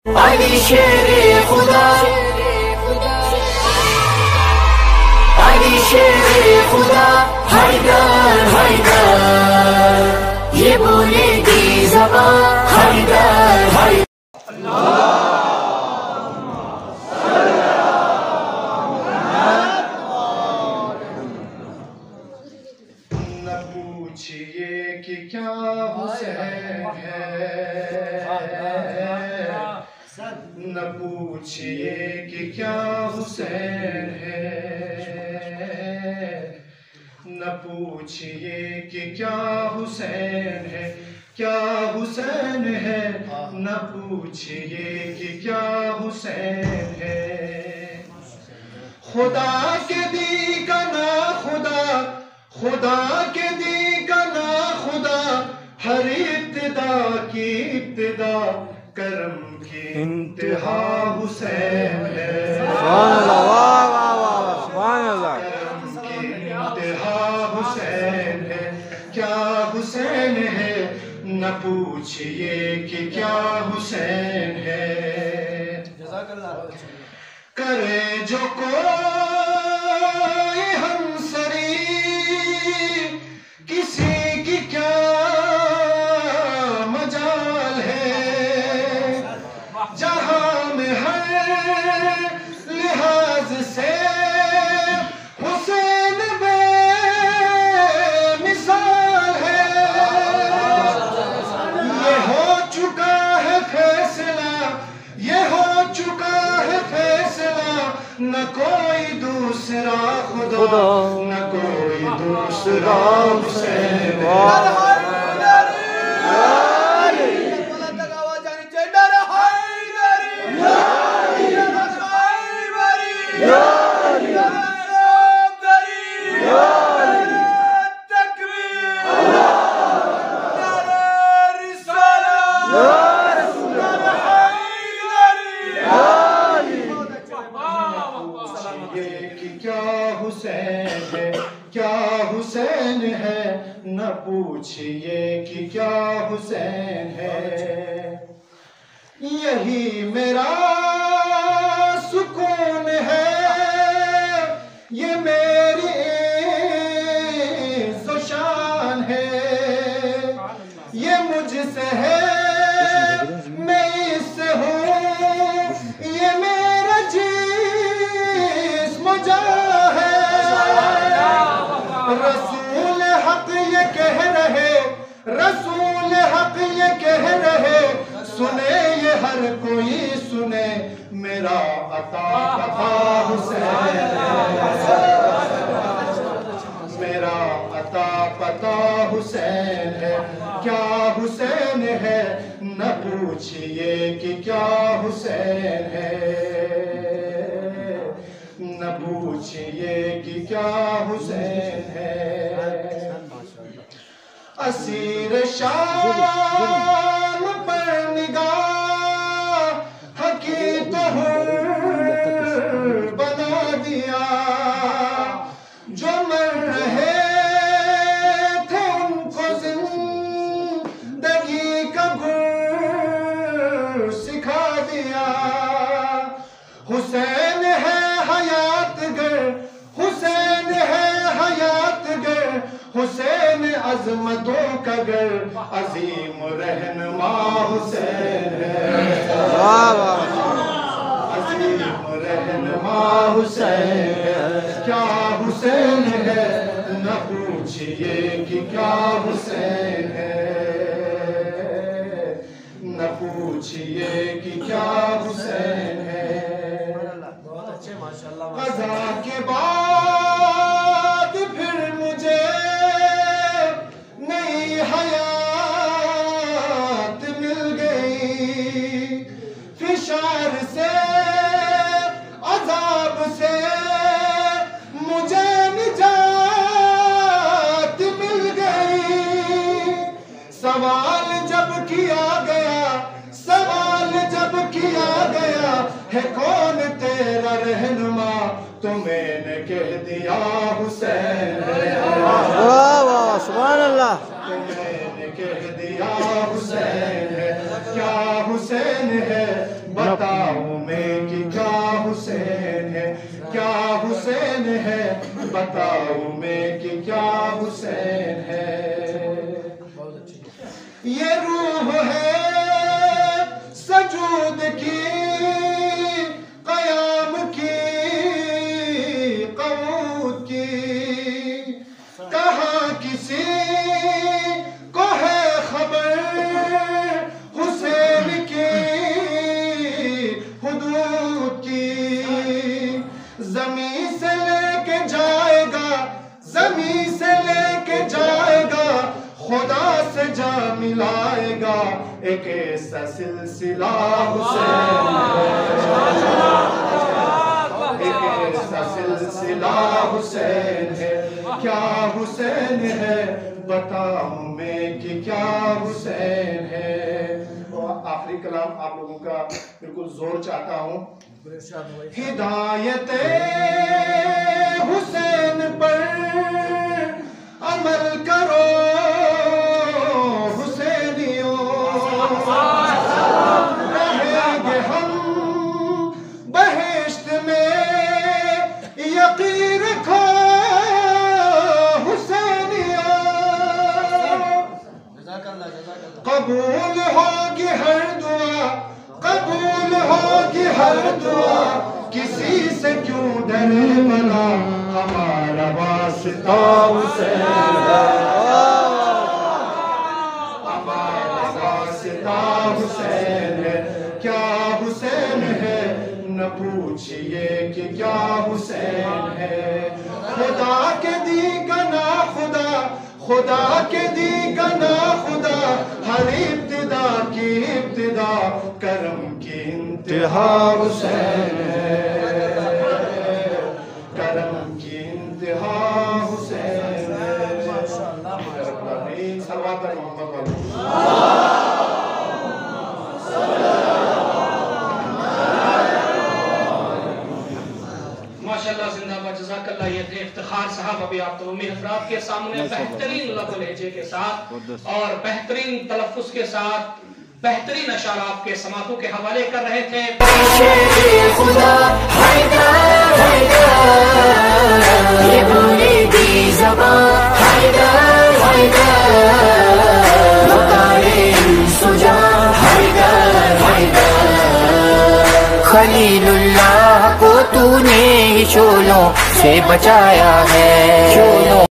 علی شیر خدا، علی شیر خدا، حیدر حیدر، یہ بولے گی زبان حیدر حیدر۔ نہ پوچھئے کہ کیا حسین ہے، نہ پوچھئے کہ کیا حسین ہے، نہ پوچھئے کہ کیا حسین ہے، کیا حسین ہے، نہ پوچھئے کہ کیا حسین ہے۔ خدا کے دی کا نا خدا، خدا کے دی کا نا خدا، ہر ابتدا کی ابتدا، کرم کی انتہا حسین ہے۔ سبحان اللہ، واہ واہ واہ، سبحان اللہ۔ کرم کی انتہا حسین ہے، کیا حسین ہے، نہ پوچھئے کہ کیا حسین ہے۔ جزاک اللہ۔ کرے جو کوئی ہمسری، کسی کی کیا مجال ہے، جہاں میں ہر لحاظ سے حسین بے مثال ہے۔ یہ ہو چکا ہے فیصلہ، یہ ہو چکا ہے فیصلہ، نہ کوئی دوسرا خدا، نہ کوئی دوسرا حسین ہے۔ کیا حسین ہے، نہ پوچھئے کہ کیا حسین ہے۔ یہی میرا سکون ہے، یہ میری عز و شان ہے، یہ مجھ سے ہے میں اس سے ہوں، یہ میرا جسم و جان ہے۔ رسول حق یہ کہہ رہے، رسول حق یہ کہہ رہے، سنے یہ ہر کوئی سنے، میرا عطا پتا حسین ہے، میرا عطا پتا حسین ہے۔ کیا حسین ہے، نہ پوچھئے کہ کیا حسین ہے، نہ پوچھئے کہ کیا حسین ہے۔ اسیر شام پر نگاہ حقی تو حر بنا دیا، جو مر رہے تھے ان کو زندگی کا گر سکھا دیا۔ حسین ہے حیات گر، حسین ہے حیات گر، حسین عظمتوں کا گر، عظیم رہنما حسین ہے، عظیم رہنما حسین ہے۔ کیا حسین ہے، نہ پوچھئے کہ کیا حسین ہے، نہ پوچھئے کہ کیا حسین ہے۔ قضا کے بعد پھر مجھے نئی حیات مل گئی، فشار سے عذاب سے مجھے نجات مل گئی۔ سوال جب کیا گیا، سوال جب کیا گیا، ہے کون تیرا رہنما، تو میں نے کہہ دیا حسین ہے۔ واہ واہ، سبحان اللہ۔ تو میں نے کہہ دیا حسین ہے۔ کیا حسین ہے، بتاؤں میں کہ کیا حسین ہے. یہ روح ہے سجود کی قیام کی قعود کی. کہاں کسی کو ہے خبر حسین کی حدود کی. زمین سے لے کے جائے گا, زمین سے لے کے جائے گا, خدا سے جا ملائے گا. ایک ایسا سلسلہ حسین ہے, ایک ایسا سلسلہ حسین ہے. کیا حسین ہے بتاؤں میں کہ کیا حسین ہے. اور آخری کلام آپ لوگوں کا بالکل زور چاہتا ہوں. ہدایت حسین پر عمل کرو حسینیوں, رہیں گے ہم بہشت میں یقین رکھو حسینیوں. قبول ہوگی ہر دعا, قبول ہوگی ہر دعا, کسی سے کیوں ڈرے بنا, ہمارا واسطہ حسین ہے, ہمارا واسطہ حسین ہے. کیا حسین ہے نہ پوچھئے کہ کیا حسین ہے. خدا کے دی کا نا خدا, خدا کے دی کا نا خدا, ہر ابتدا کی ابتدا کرم کی انتہا حسین ہے, کرم کی انتہا حسین ہے. صلوات محمد علیہ. ماشاءاللہ زندہ باد, جزاک اللہ. یہ تھے افتخار صاحب ابھی آپ تمامی حضرات کے سامنے بہترین لب و لہجے کے ساتھ اور بہترین تلفظ کے ساتھ بہترین اشعار آپ کے سماعتوں کے حوالے کر رہے تھے. خدا حیدر حیدر یہ بولے دی زبان حیدر حیدر پکارے سجا حیدر حیدر. خلیل اللہ کو تو نے شولوں سے بچایا ہے.